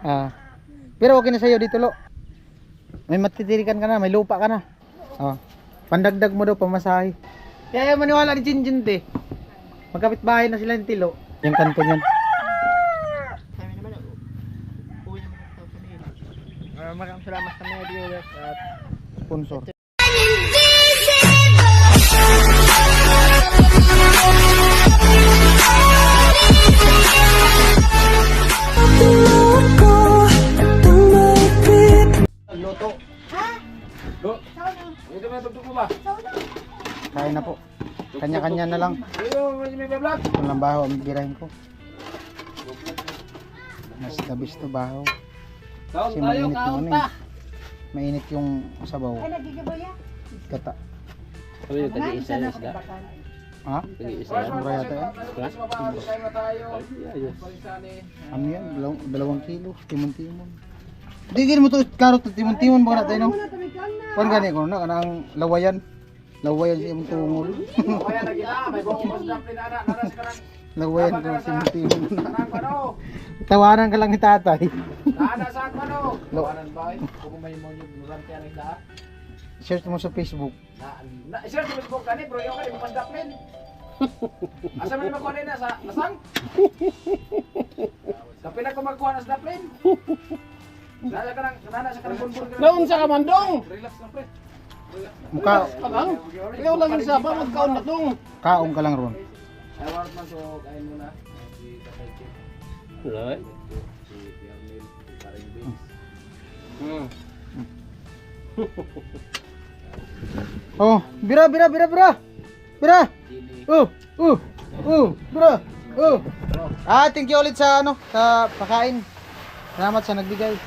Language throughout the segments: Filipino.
Ah. Pero okay na sa'yo dito, Lo. May matitirikan ka na, may lupa ka na. Oh. Pandagdag mo daw pamasahe. Kaya maniwala ni Jinjin, te. Magkapit bahay na sila ng Tilo. Yung kanto niyan. Kami naman, uwi naman ng tao kanina. Maraming salamat sa mga viewers at Sponsor. Luto. Ha? Lo. Sauna. Ito ba tugtog mo ba? Sauna. Kain na po. Kanya-kanya na lang. Ayo, may vlog. Kung lang baho ang birahin ko. Mas tabis to baho. Kaon Kasi tayo, mainit yung kaon ano ta. eh. Mainit yung sabaw. Ay, nagigibo ya. Kata. Sabi yung tag-iisa na isda. Ha? Tag-iisa Mas yan. mura yata yan. Kain na tayo. Ayos. Ano yan? 2 kilo. Timon-timon. Hindi gini mo to karot at timon-timon ba na tayo no? Pan gani ko na kanang lawayan. Lawayan siya imong tungol. Kaya lagi na, may bong masdap ni Nana, nara sa karang. Lawayan ko timon-timon na. Karang ano? Tawanan ka lang ni tatay. Nana sa ano? Lo. Kawanan ba? Kung may mo yung durante ang isda. Search mo sa Facebook. Sir, sa Facebook kani, bro, yung kani masdap rin. Asa man makuha na sa lasang? Sa pila ko magkuha na sa daplin. Nana sa karang bulbul. Naon sa kamandong! Relax lang, pre. Mukha Pagang? Ikaw lang yung saba, magkaon na tong. kaong ka lang ron. Ay, warap man, so kain muna. Si Tatay Chip, Right? si Piernil, si Karing Biggs. Oh, bira. Bira. Chili. Bira. Thank you ulit sa ano, sa pakain. Salamat sa nagbigay.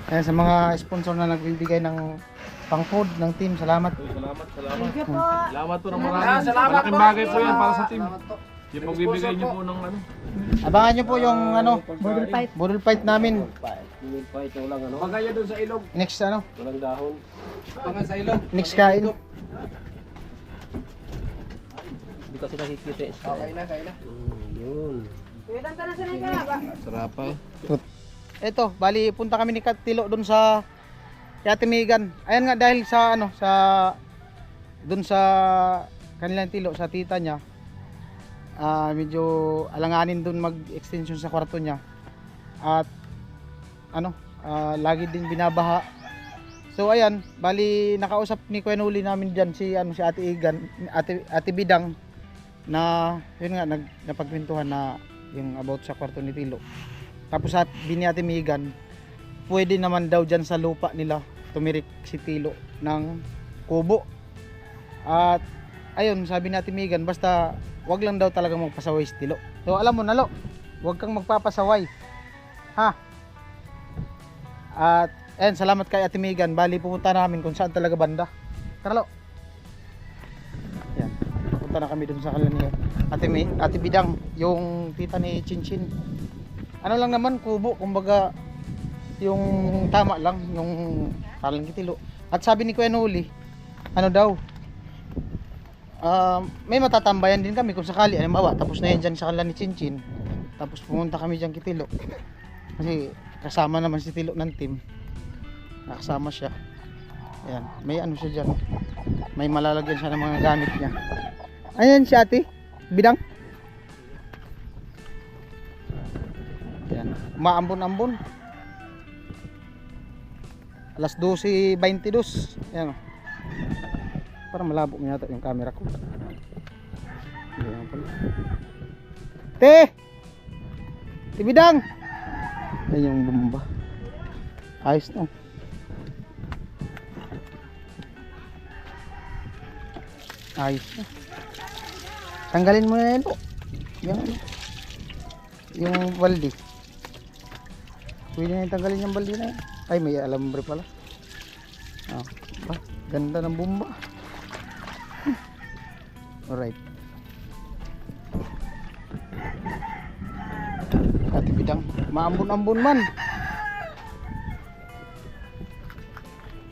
Ayan, sa mga sponsor na nagbibigay ng pang food ng team, salamat. Salamat. Thank you po. Salamat po ng marami. Salamat Malaking po. bagay po yan para sa team. Salamat po. Yung pagbibigay niyo po ng ano. Abangan nyo po yung ano, Model fight. budol fight namin. Yung fight, walang ano, Pagaya doon sa ilog. Next ano, walang dahon. Pangan sa ilog. next kain. Hindi kasi nakikita eh. Okay na. Yun. Ilan ka na sanay ka ba? Sarap pa. Ito, bali punta kami ni Katilo doon sa Ate Megan. Ayan nga dahil sa ano, sa doon sa kanilang tilo sa tita niya. Medyo alanganin doon mag-extension sa kwarto niya. At ano, lagi din binabaha. So ayan, bali nakausap ni Kuya Nuli namin diyan si ano si Ate Igan, Ate Bidang na yun nga napagkwentuhan na yung about sa kwarto ni Tilo. Tapos sabi ni Ate Megan, pwede naman daw dyan sa lupa nila tumirik si Tilo ng kubo. At ayun, sabi ni Ate Megan, basta wag lang daw talaga magpasaway si Tilo. So alam mo na, Lo, wag kang magpapasaway, ha? At ayun, salamat kay Ate Megan. Bali pupunta namin kung saan talaga banda. Tara, Lo. Yan, punta na kami dun sa kanila ni Ate Bidang, yung tita ni Chinchin. Ano lang naman, kubo, kumbaga yung tama lang, yung parang kitilo. At sabi ni Kuya Nuli, ano daw, may matatambayan din kami kung sakali, halimbawa, tapos na yan dyan sa kanila ni Chinchin, tapos pumunta kami dyan kitilo. Kasi kasama naman si Tilo ng team, nakasama siya. Ayan, may ano siya dyan, may malalagyan siya ng mga gamit niya. Ayan si Ate Bidang. Yan, umaambon-ambon. Alas 12:22. Yan. Parang malabo mo yata yung camera ko. Ayan pala. Te Bidang. Ayan yung bomba. Ayos na. Ayos na. Tanggalin mo na yan, yan, yung balde. Pwede na yung tanggalin yung balde na yan. Ay, may alambre pala. Ganda ng bomba. Alright. Ate Bidang, maambon-ambon man.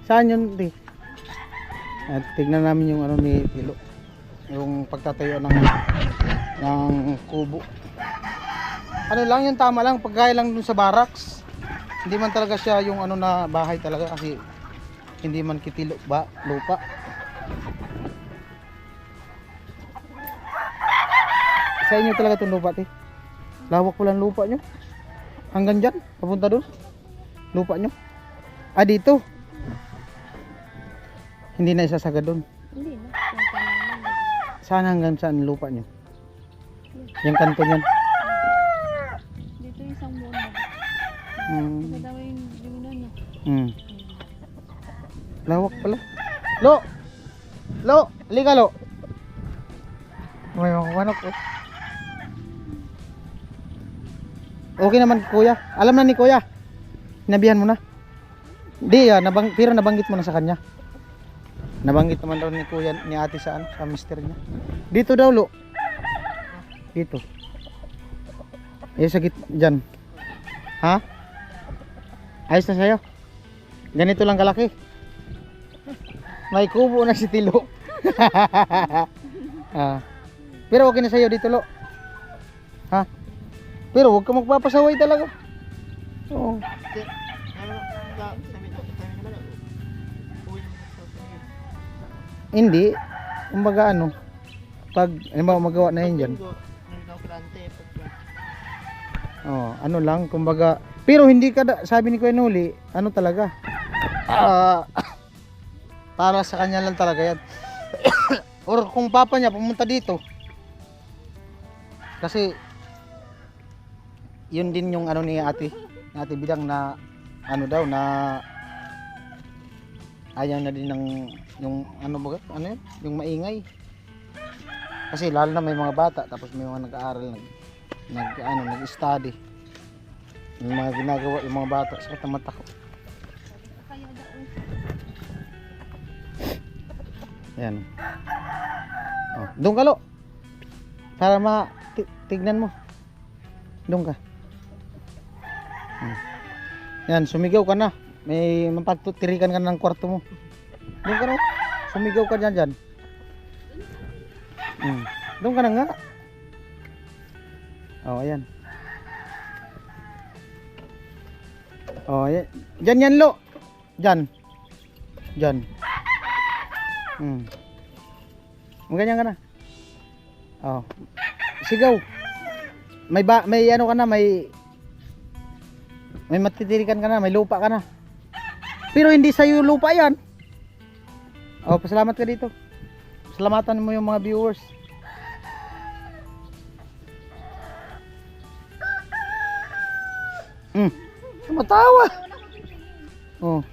Saan yun, di? At tignan namin yung ano ni Tilo, yung pagtatayo ng kubo. ano lang yung tama lang, pagkaya lang dun sa barracks. Hindi man talaga siya yung ano na bahay talaga kasi hindi man kitilo ba lupa. Sa inyo talaga itong lupa, te. Lawak pala ang lupa nyo. Hanggang dyan, papunta dun. Lupa nyo. Ah, dito. Hindi na isasagad dun. Hindi na. Yung kanan naman. Saan hanggang saan ang lupa nyo? Yung kanto nyan. Dito isang buwan na. Hmm. Kasi daw yung ano. Hmm. Lawak pala. Lo! Lo! Halika, Lo! May mga manok eh. Okay naman kuya. Alam na ni kuya. Sinabihan mo na. Hindi pero nabanggit mo na sa kanya. Nabanggit naman daw ni kuya, ni ate sa ano, sa mister niya. Dito daw, Lo. Dito. Sa dyan. Ha? Ayos na sa'yo. Ganito lang kalaki. May kubo na si Tilo. Pero okay na sa'yo dito, Lo. Ha? Pero huwag ka magpapasaway talaga. Oo. Kasi, sabi naman, uwi naman sa Manila. Hindi. Kumbaga ano, pag magawa na yun dyan. Ano lang, kumbaga. Pero hindi ka, sabi ni Kuya Noli, ano talaga. Para sa kanya lang talaga yan. Or kung papa niya pumunta dito. Kasi yun din yung ano ni ate Bidang na ano daw na ayaw na din ng yung ano ba ano yun? Yung maingay. Kasi lalo na may mga bata tapos may mga nag-aaral nag-study. Yung mga ginagawa yung mga bata sa mata ko. Yan. Oh, doon ka, Lo. Para tignan mo. Doon ka. Yan, sumigaw ka na. May mapagtutirikan ka ng kwarto mo. Doon ka na. Sumigaw ka dyan. Doon ka na nga. Oh, ayan. Oh, ayan. Dyan yan, Lo. Dyan. Ganyan ka na. Oh. Sigaw. May ano ka na, may matitirikan ka na, may lupa ka na. Pero hindi sa'yo lupa yan. Oh, pasalamat ka dito. Salamatan mo yung mga viewers. Matawa. Oh.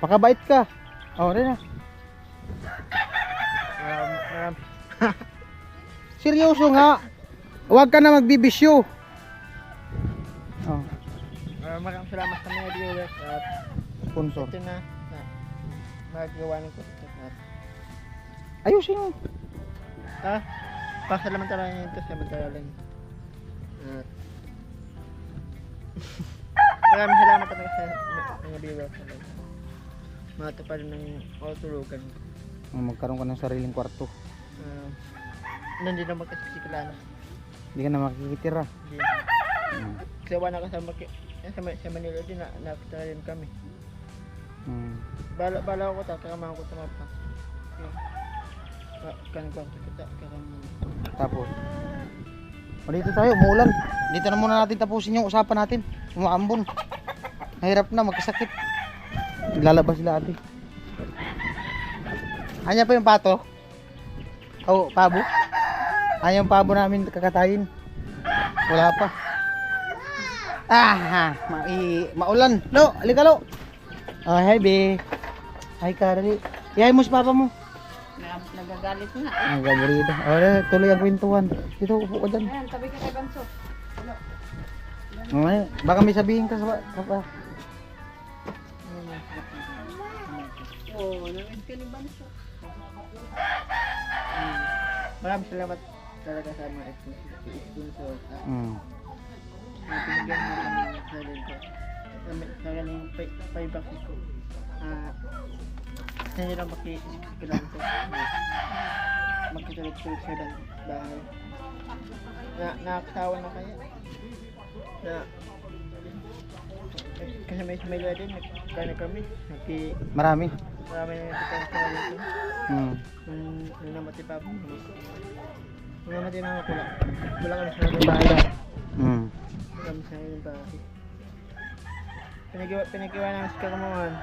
Pakabait ka. Oh, rin na. Seryoso nga. Huwag ka na magbibisyo. Oh, Maraming salamat sa mga viewers at sponsor. ito na magawa ng content at Ayusin mo. pasalamatan lang ito sa magdalalang at maraming salamat talaga sa mga viewers at matupad ng tulugan. Magkaroon ka ng sariling kwarto. Nandito na magkasisiklan. Hindi ka na makikitira. Hindi. Kasi wala kasama sa Manila din nakita rin kami. Bala ko tatakaman ko sa mapa. Kan kwarto kita kakam. Tapos dito tayo, umuulan. Dito na muna natin tapusin yung usapan natin. Umaambon. Mahirap na, magkasakit. Lalabas sila ate. Anya pa yung pato? Oh, pabo? Anya yung pabo namin kakatayin? Wala pa. Maulan. Lo, halika, Lo. Oh, hi, be. Hi, Karali. Ihay mo si papa mo. Nagagalit nga. Ang gabrido. Tuloy ang kwentuhan. Dito, upo ka dyan. Ayan, tabi ka kay Banso. Baka may sabihin ka sa papa. Oo, nangis ka ni Banso. Maraming salamat talaga sa mga sponsor at pinigyan mo kami ng salin ko. Sa galing payback ko. Hindi lang makikisikilan ko. magkatulog-tulog sa bahay. Nakakasawa na kaya. Kasi may luwa din, nagkano kami. Marami. Marami na nagkakasawa dito. Nung namatay pa ako. Nung namatay na ako, wala kami sa bahay. Wala kami sa bahay. Pinagiwa namin sa kakamuhan.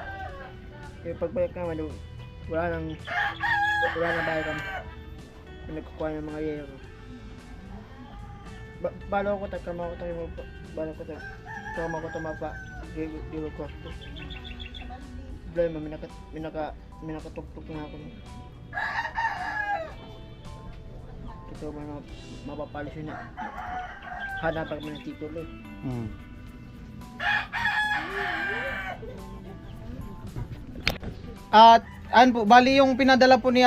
Yung pagbalik naman, wala na bahay kami. Pinagkukuha ng mga yero. Balo ko kama ko tumapa. Diwa ko. Dahil minakatugtog na ako. Ito man mapapalis yun na. Hanapag mo ng titulo. At ano po, bali yung pinadala po ni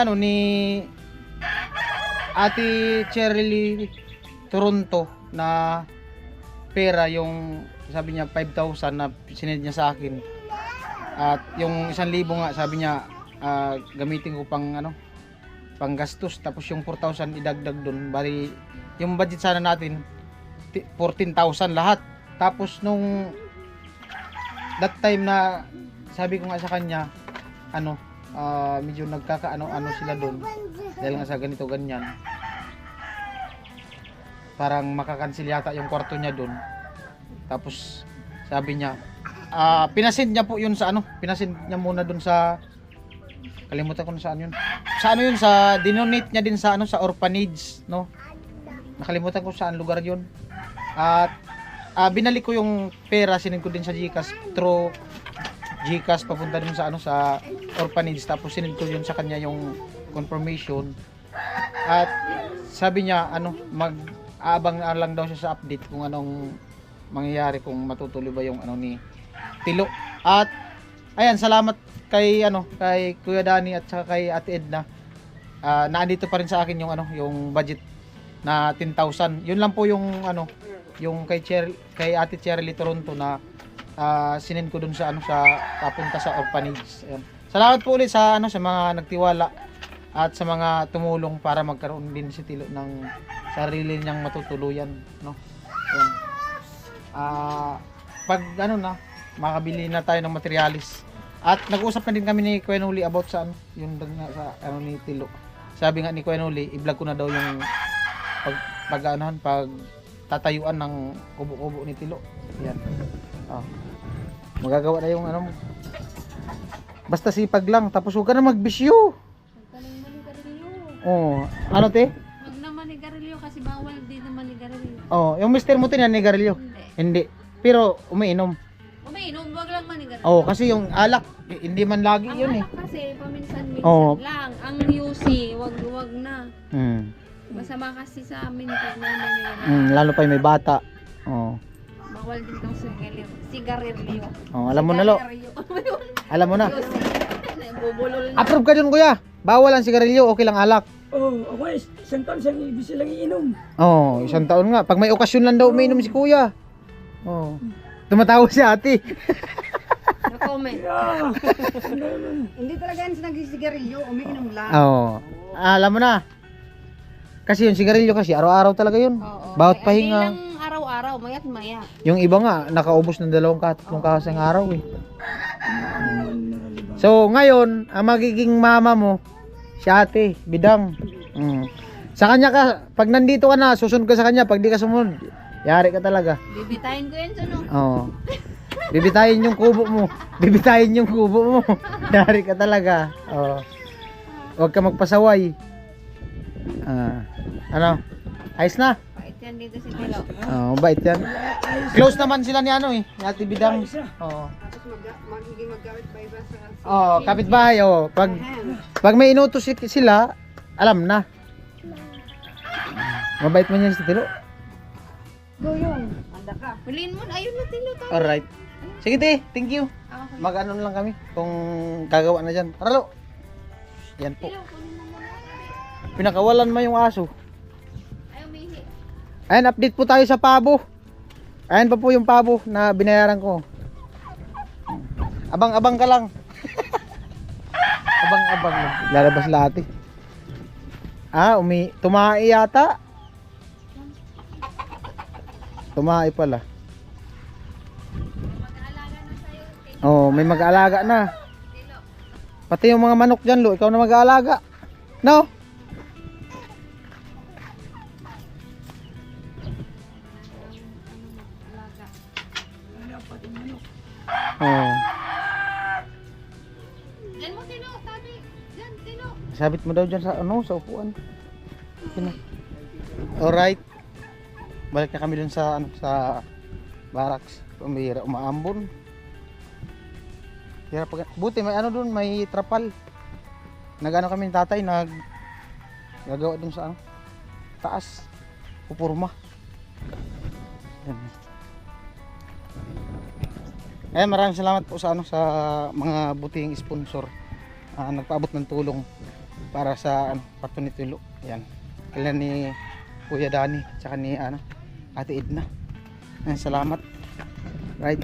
Ate Cheryl Toronto na pera, yung sabi niya 5,000 na sinend niya sa akin. At yung 1,000 nga sabi niya gamitin ko pang gastos, tapos yung 4,000 idagdag doon. Bali yung budget sana natin 14,000 lahat. Tapos nung that time na sabi ko nga sa kanya medyo nagkakaano sila doon dahil nga sa ganito ganyan, parang makakansil yata yung kwarto niya doon. Tapos sabi niya pinasend niya po yun sa pinasend niya muna doon sa, kalimutan ko na saan yun, sa dinonate niya din sa sa orphanage, nakalimutan ko saan lugar yun. At binalik ko yung pera, sinend ko din sa GCash, through GCash papunta dun sa orphanage. Tapos sinend ko yun sa kanya yung confirmation. At sabi niya mag-aabang na lang daw siya sa update kung anong mangyayari, kung matutuloy ba yung ni Tilo. At ayan, salamat kay kay Kuya Danny at saka kay Ate Edna. Naandito pa rin sa akin yung yung budget na 10,000. Yun lang po yung yung kay Ate Cheryl Toronto na sinend ko dun sa papunta sa orphanage. Ayan. Salamat po ulit sa sa mga nagtiwala at sa mga tumulong para magkaroon din si Tilo ng sarili niyang matutuluyan, Ayan. Pag makabili na tayo ng materialis. At nag-usap na din kami ni Kuya Noli about sa yung sa ni Tilo. Sabi nga ni Kuya Noli, i-vlog ko na daw yung pag tatayuan ng kubo-kubo ni Tilo. Yan. Magagawa na yung basta sipag lang, tapos huwag ka na magbisyo. Huwag ka nang manigarilyo. Ano te? Huwag na manigarilyo kasi bawal din na manigarilyo. Yung mister mo tinigarilyo? Hindi. Pero umiinom. Umiinom, huwag lang manigarilyo. Kasi yung alak, hindi man lagi Ang yun alak kasi paminsan-minsan Oo. lang. Ang UC, wag na. Masama kasi sa amin pag may Lalo pa yung may bata. bawal din tong sigarilyo. Alam mo na, Lo. Sigarilyo. Alam mo na. Bubulol na. Approve ka dun, kuya. Bawal ang sigarilyo, okay lang alak. Ako isang taon siyang ibig silang iinom. 1 taon nga. Pag may okasyon lang daw umiinom si kuya. Tumatawa si ate. No-comment. Hindi talaga yan nagsigarilyo, umiinom lang. Alam mo na. Kasi yung sigarilyo kasi araw-araw talaga yun. Oo. Bawat Hindi pahinga. lang araw-araw, mayat maya. Yung iba nga, nakaubos ng 2 tatlong kahas ng araw eh. So, ngayon, ang magiging mama mo, si ate, bidang. Sa kanya ka, pag nandito ka na, susunod ka sa kanya. Pag di ka sumunod, yari ka talaga. Bibitayin ko yan suno. Bibitayin yung kubo mo. Bibitayin yung kubo mo. Yari ka talaga. Huwag ka magpasaway. Ayos na? Bait yan dito si Tilo. Bait yan. Close naman sila ni ni Ate Bidang. Tapos magiging magkawit pa iba sa Kapitbahay. Pag may inutos sila, alam na. Mabait man yan si Tilo. Goyong, anda ka. Huliin mo, ayun na Tilo. Alright. Sige te, thank you. Mag-ano lang kami kung gagawa na dyan. Aralo. Yan po. Pinakawalan mo yung aso. Ayaw mihi. Ayan, update po tayo sa pabo. Ayan pa po yung pabo na binayaran ko. Abang-abang ka lang. Abang-abang. Lalabas lahat eh. Tumae yata. Tumae pala. Mag-aalaga na sa'yo. Oh, may mag-aalaga na. Pati yung mga manok dyan, Lo, ikaw na mag-aalaga. No? Oh. Diyan mo, Tilo. Sabi. Diyan, Tilo. Sabit mo daw dyan sa sa upuan. Sino? Alright. Balik na kami dun sa sa barracks. Pumira, umaambon. Hirap pag buti may dun, may trapal. Nagano kami ni tatay, gagawa dun sa taas. Pupurma. Yan. Maraming salamat po sa sa mga buting sponsor. Nagpaabot ng tulong para sa parto ni Tilo. Yan. Kailan ni Kuya Dani tsaka ni Ate Edna. Salamat. Right.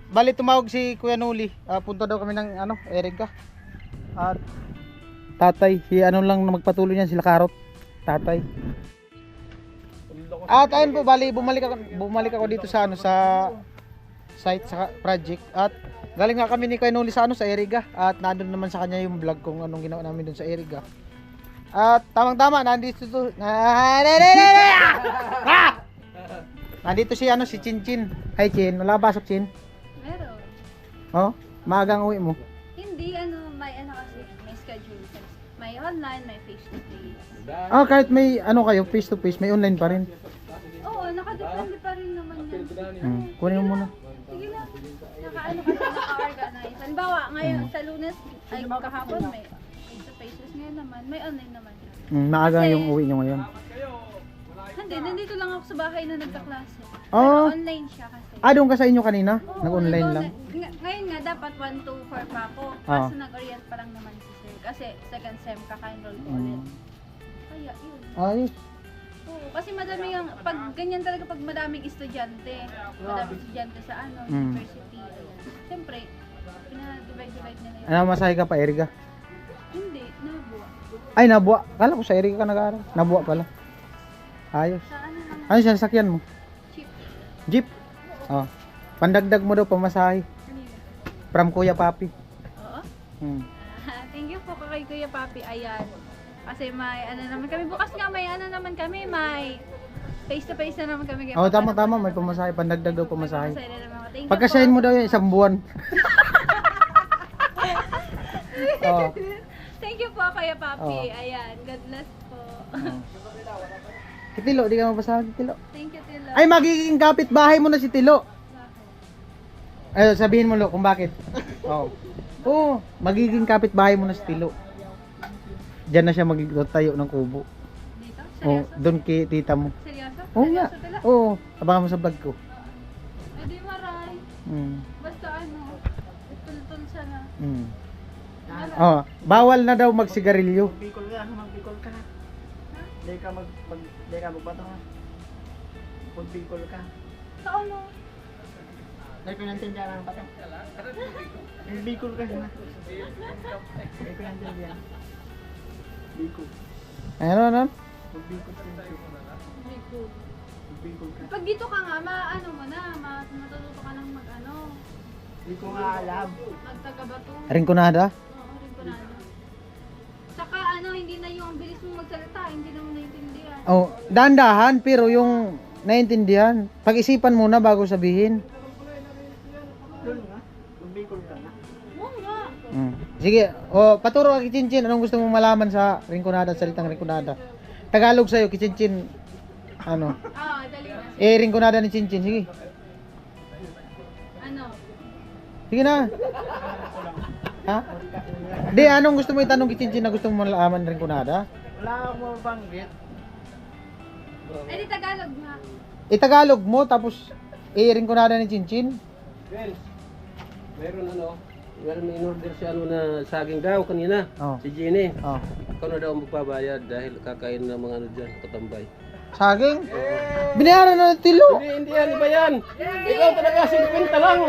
Bali tumawag si Kuya Nuli. Punta daw kami ng Erika. At tatay, si lang na magpatuloy niyan, sila Karot. Tatay. At ayun po, bali bumalik ako dito sa sa site sa project at galing nga kami ni Kuya Nuli sa sa Eriga at nandoon naman sa kanya yung vlog kung anong ginawa namin doon sa Eriga. At tamang-tama nandito nandito si si Chinchin. Hi Chin, wala ba pasok Chin? Meron. Oh, maagang uwi mo. Hindi, may kasi, may schedule. May online, may face-to-face. Kahit may kayo face to face, may online pa rin. Oo, nakadepende pa rin naman yan. Kunin mo muna. Sige lang. Naka-organize. Halimbawa, ngayon sa Lunes, ay kahapon may face-to-faces. Ngayon naman, may online naman. Maaga yung uwi nyo ngayon. Hindi, nandito lang ako sa bahay na nagkaklase. Oh. Pero online siya kasi. Doon ka sa inyo kanina? Oo, Nag-online lang? Ngayon nga, dapat 1 to 4 pa ako. Kaso nag-orient pa lang naman si sir. Kasi second sem, kaka-enroll ko ulit. Kaya, yun. Ayos. Oo, kasi madami pag ganyan talaga pag madaming estudyante. Madaming estudyante sa university. Siyempre, pinadivide nila yun. Masahe ka pa, Erika? Hindi, nabuwa. Ay, nabuwa. Kala ko sa Erika ka nag-aaral. Nabuwa pala. Ayos. Sa ano lang, Ano siya sakyan mo? cheap. Jeep? Pandagdag mo daw pamasahe. Kanina. From Kuya Papi. Oo. Thank you po kay Kuya Papi. Ayan. Kasi may naman kami. Bukas nga may naman kami. May face-to-face na naman kami. Tama. May pamasahe. Pandagdag daw pamasahe. Thank you Pagkasahin po. mo daw yung isang buwan. Thank you po Kuya Papi. Ayan. God bless po. Tilo, di ka mapasahe, Tilo. Thank you, Tilo. Ay, magiging kapitbahay mo na si Tilo. Ay, sabihin mo, Lo, kung bakit. Oo, magiging kapitbahay mo na si Tilo. Diyan na siya magtayo ng kubo. Dito? Oh, Seryoso? doon kay tita mo. Seryoso? Oo nga. Seryoso, Tilo? Oo, abangan mo sa vlog ko. Eh di maray. Basta tultul siya na. Bawal na daw magsigarilyo. Magbikol ka na. Hindi ka magbato ha. Magbikol ka. Sa ano? Dahil ko nantindihan ang bato. Magbikol ka na. Dahil ko nantindihan. Bikol. Ano? Magbikol ka na. Magbikol ka. Pag dito ka nga, matututo ka ng Hindi ko nga alam. magtagabato. Rinconada? Oo, rin ko na. Saka hindi na yung bilis mong magsalita, hindi na mo naiintindihan. Dahan-dahan pero yung naiintindihan. Pag-isipan muna bago sabihin. Doon nga. Magbikol ka na. Oo nga. Sige, paturo ka Kichinchin. Anong gusto mong malaman sa Rinconada, salitang Rinconada? Tagalog sa'yo, Kichinchin. Dali na. Rinconada ni Chinchin. Sige. Sige na. Ha? Di, anong gusto mo itanong Kichinchin na gusto mo malaman Rinconada? Wala akong mabanggit. Di Tagalog nga. Tagalog mo, tapos Rinconada ni Chinchin? Well, meron may in-order si na saging daw kanina, si Jenny. Ikaw na daw magbabayad dahil kakain ng mga dyan, katambay. Saging? Binayaran na ng tilo. Hindi yan, iba yan. Ikaw talaga, 50 lang.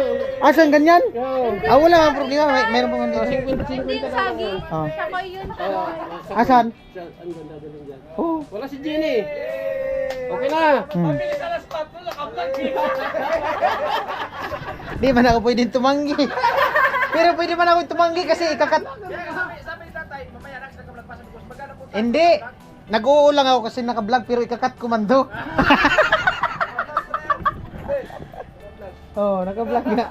Asan ganyan? Oo. Wala nga problema. Mayroon pa man dito. 50 Hindi yung saging. Ah. Sakoy yun. Sakoy. Asan? Ang ganda din dyan. Oh. Wala si Jenny. Okay na. Hmm. Di man ako pwedeng tumanggi. Pero pwede man ako tumanggi kasi ikakat... Sabi ni tatay, mamaya next na ka-vlog pa sa bukos. Magkano po? Hindi. Nag-oo lang ako kasi naka-vlog pero ikakat komando. Oh, naka-vlog nga.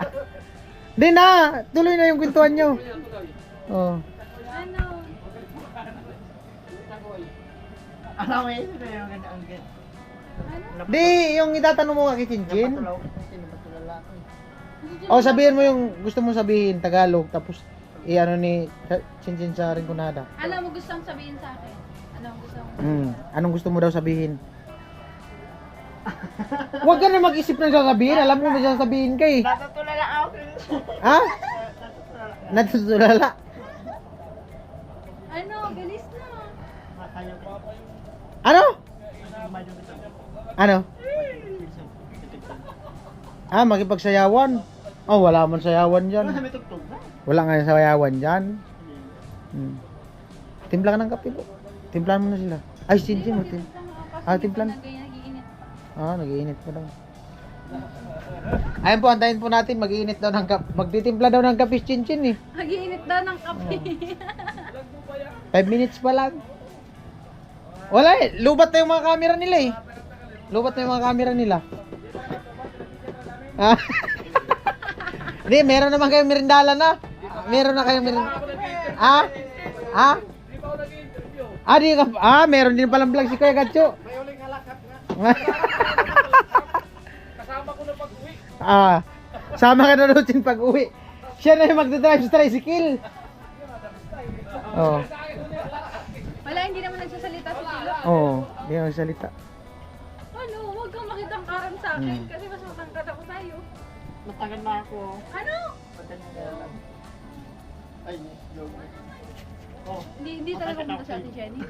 Di na, tuloy na yung kwentuhan nyo. Oh. Ano? Alam mo yun, ito yung ganda ang ganda. Di, yung itatanong mo nga kay Chinchin. Napatulaw. Sino ba ito lalaki? O sabihin mo yung gusto mong sabihin Tagalog tapos i-ano ni Chinchin sa Rinconada. Ano mo gustong sabihin sa akin? Ano mo gustong... Anong gusto mo daw sabihin? Huwag ka na mag-isip ng sasabihin. Alam mo na sasabihin ka eh. Natutulala ako. Ha? Natutulala. Ano? Bilis na. Makayo ko. Ano? Ano? Makipagsayawan. Oh, wala man sayawan dyan. May tugtog na. Wala nga sayawan dyan. Timpla ka ng kape po. Timplahan mo na sila. Ay, Chinchin mo. Timplan. Nagiinit. Nag-iinit pa daw. Ayun po, antayin po natin. Mag-iinit daw ng kape. Magtitimpla daw ng kape si Chinchin eh. Nagiinit daw ng kape. 5 minutes pa lang. Wala eh. Lubat na yung mga camera nila eh. Lubat na yung mga camera nila. Hindi, meron naman kayong merindala na. Meron na kayong merindala. Meron din palang vlog si Kuya Gatcho. May uling halakat nga. Kasama ko na pag-uwi. Sama ka na doon pag uwi. Siya na yung magdadrive sa tricycle. Oh. Wala, hindi naman nagsasalita si Tilo. Oo, hindi ako salita. Ano? Huwag kang makitang karam sa akin kasi mas matangkad ako sa'yo. Matagal na ako. Ano? Matagal na lang. Ay, joke. Hindi talaga pumunta sa Ate Jenny.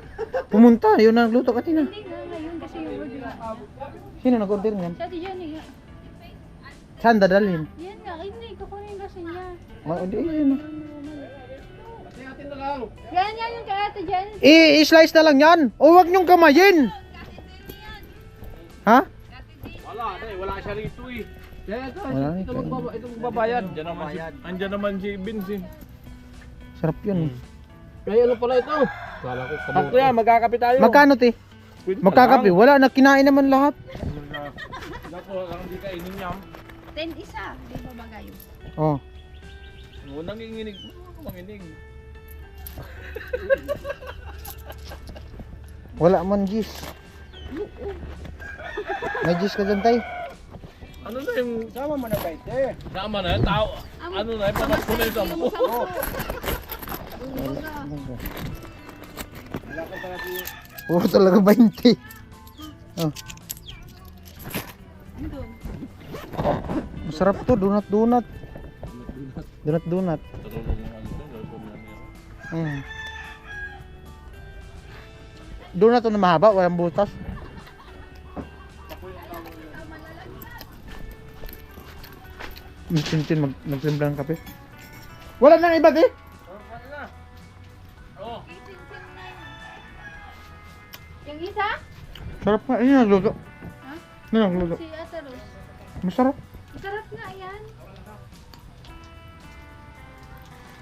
Pumunta, yun ang nagluto kanina. Hindi nga ngayon kasi yung order. Sino nag-order niyan? Sa Ate Jenny nga. Saan dadalhin? Yan nga, hindi. Kukunin kasi niya. Hindi, yun. Yan yung kay Ate Jenny. I-slice na lang yan. O wag niyong kamayin. Ha? Wala siya rito eh. Kaya ito, Wala, ito magbabayad. Andyan naman si Vince eh. Sarap yun. Kaya ano pala ito? Kala ko Sakto yan, magkakape tayo. Magkano te? Magkakape? Wala, nakinain naman lahat. Naku, ang hindi kainin niya. 10 isa. Di ba bagay? Oh. Nanginginig. Manginig. Wala man gis. May gis ka dyan tay? Ano na yung... Sama mo na ba ito? Sama na yung tao. Ano na yung pamasko na yung sampo. Puro talaga 20. Oh. Masarap to, donut. Donut. Donut to na mahaba, walang butas. Tintin magtimpla ng kape. Wala nang iba eh. Yung isa? Sarap nga, yun nagluto. Ha? Yun nagluto. Si Ate Rose. Masarap. Masarap nga yan.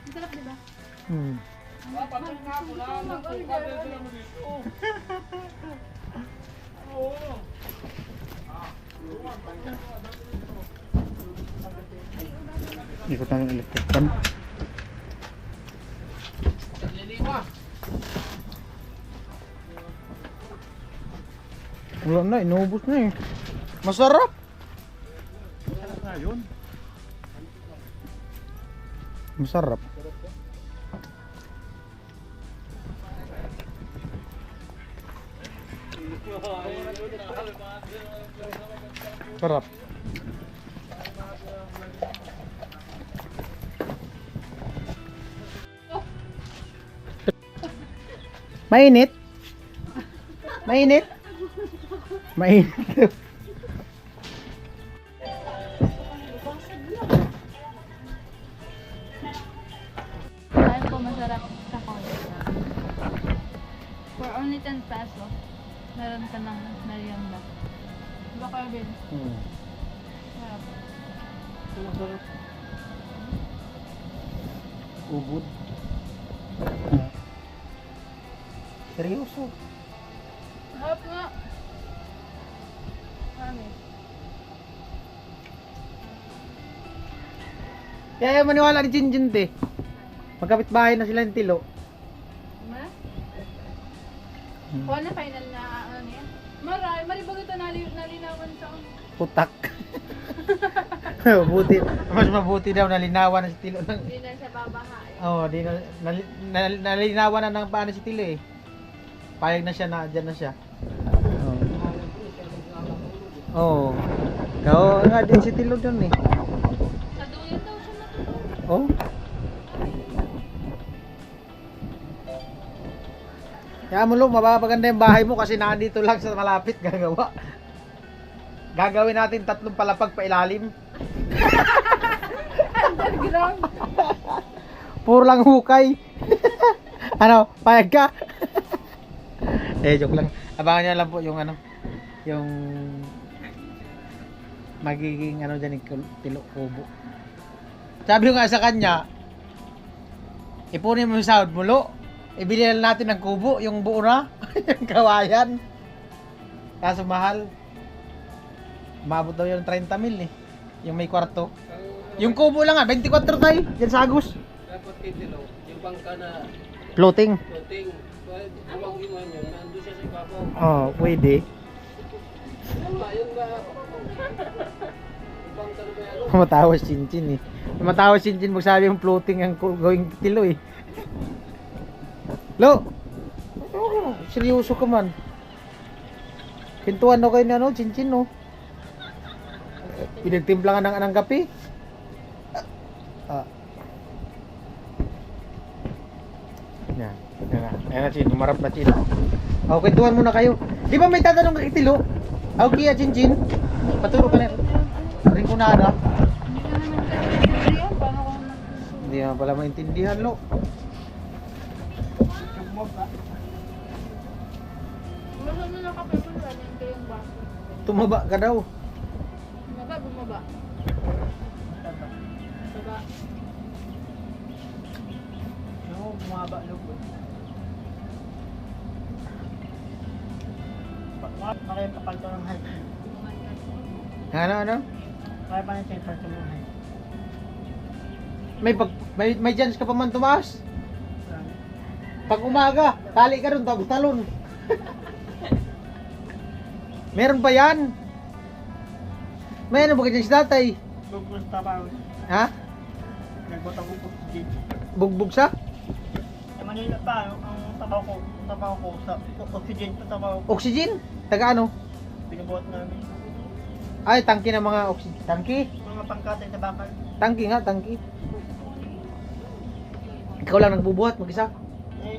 Masarap diba? Ikot natin electric pan. Wala na, inubos na eh. Masarap! Masarap nga yun. Masarap. Sarap. Mainit? Mainit? Mainit. Ayun po, masarap sa Costa. For only 10 pesos, meron ka ng merienda. Diba kayo, Ben? Sarap. Ubod. Seryoso. Sarap nga. Marami. Kaya maniwala ni Jinjin te. Magkapit bahay na sila ng Tilo. Ma? Kuha na final na ano niya? Maray, maribag ito nalinawan sa Putak. Buti. Mas mabuti daw nalinawan na si Tilo. hindi na siya babahay. Oo, di na, nalinawan na ng paano si Tilo eh. Payag na siya na dyan na siya. Oo. Oo, nga din si Tilo dun eh. Sa duyan daw siya natutulog. Oh. Kaya mo Lo, mapapaganda yung bahay mo kasi nandito lang sa malapit gagawa. Gagawin natin 3 palapag pa ilalim. Underground. Puro lang hukay. Ano, payag ka? Joke lang. Abangan nyo lang po yung ano, yung magiging ano dyan yung Tilo kubo. Sabi ko nga sa kanya, ipunin mo yung sahod mo Lo. Ibili na natin ng kubo, yung buo na, yung kawayan. Kaso mahal. Umabot daw yung 30 mil eh. Yung may kwarto. Yung kubo lang 24 tayo, dyan sa Agus. Dapat kitilo, yung bangka na Floating. floating. Buwagin mo yun, nandun siya sa ibabaw. Oh, pwede. Yun ba? Yung bangka na ba yan? Matawa si Chinchin eh. Matawa si Chinchin magsabi yung floating ang gawing Tilo eh. Lo! Oh, seryoso ka man. Pintuan daw kayo ni ano, Chinchin no. Pinagtimpla ka ng kape. Yan. Yan na. Ayan na Chin, umarap na Chin. Okay, tuwan muna kayo. Di ba may tatanong kay Tilo? Okay, Chinchin. Paturo ka na. Ring ko na ada. Hindi ka naman kasi paano ko naman? Hindi naman pala maintindihan, Lo. Gusto mo na kape ko sa ko yung baso. Tumaba ka daw. Bumaba, bumaba. Baba. Oo, bumaba loob. Kaya papalto ng height. Ano? Kaya pa niya papalto ng height. May chance ka pa man tumaas. Pag umaga, tali ka ron, tapos talon. Meron pa yan. May ano ba ganyan si tatay? Bugbog sa tabaw. Ha? Nagbutang ko oxygen. Bugbog sa? Sa Manila pa, ang tabaw ko sa oxygen sa tabaw ko. Oxygen? Taga ano? Binubuhat namin. Ay, tangki ng mga oxygen. Tangki? Mga pangkatay sa bakal. Tangki nga, tangki. Ikaw lang nagbubuhat, mag-isa. Eh,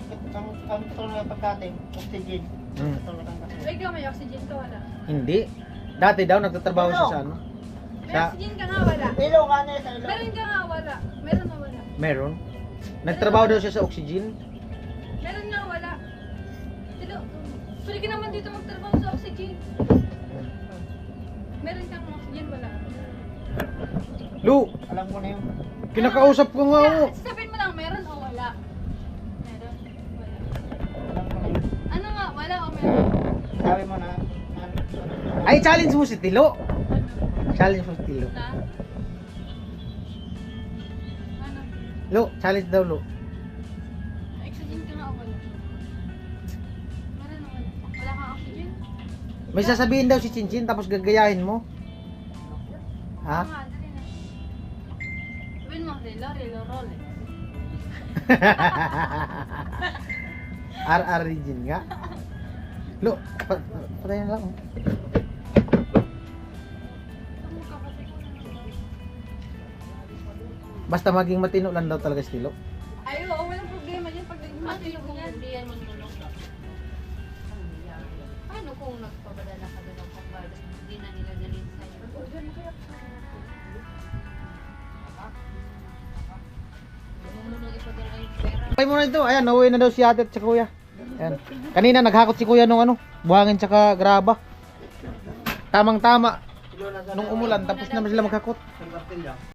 ang tulong ng pagkatay, oxygen. Hmm. Tulong ng kasi. Ay, ikaw may oxygen ka wala. Hindi. Dati daw nagtatrabaho siya sa ano? May Sa oxygen ka nga wala. Ilaw nga na sa ilaw. Meron ka nga wala. Meron na wala. meron. Nagtrabaho daw siya sa oxygen. Meron nga wala. Tilo, pwede ka naman dito magtrabaho sa oxygen. Meron kang oxygen wala. Lu, Alam ko na yun. kinakausap ko nga oh. Sabihin mo lang meron o wala. Meron. Wala. Alam ko na yun. Ano nga? Wala o meron? Sabi mo na. Ay, challenge mo si Tilo. Challenge mo si Tilo. Na? Ano? Lu, challenge daw Lu. Oxygen ka nga o wala? Meron o wala? Wala kang oxygen? May sasabihin daw si Chinchin tapos gagayahin mo. Ha? Oo nga, dali na. Sabihin mo, relo, Rolex. RR Regine nga. Lu, patay na lang. Tumog ka kasi ko na. Basta maging matino lang daw talaga si Tilo. Ay, oo, walang problema dyan. Pag naging matulog niyan, hindi yan manulog. Ano? kung nagpapadala ka doon ng pambayad, hindi na nila dalhin sa'yo. Huwag mo nang ipadala yung pera. Pay mo na ito. Ayan, nauwi na daw si ate at si kuya. Ayan. Kanina naghakot si kuya nung ano, buhangin tsaka graba. Tamang-tama. Nung umulan, tapos naman sila maghakot.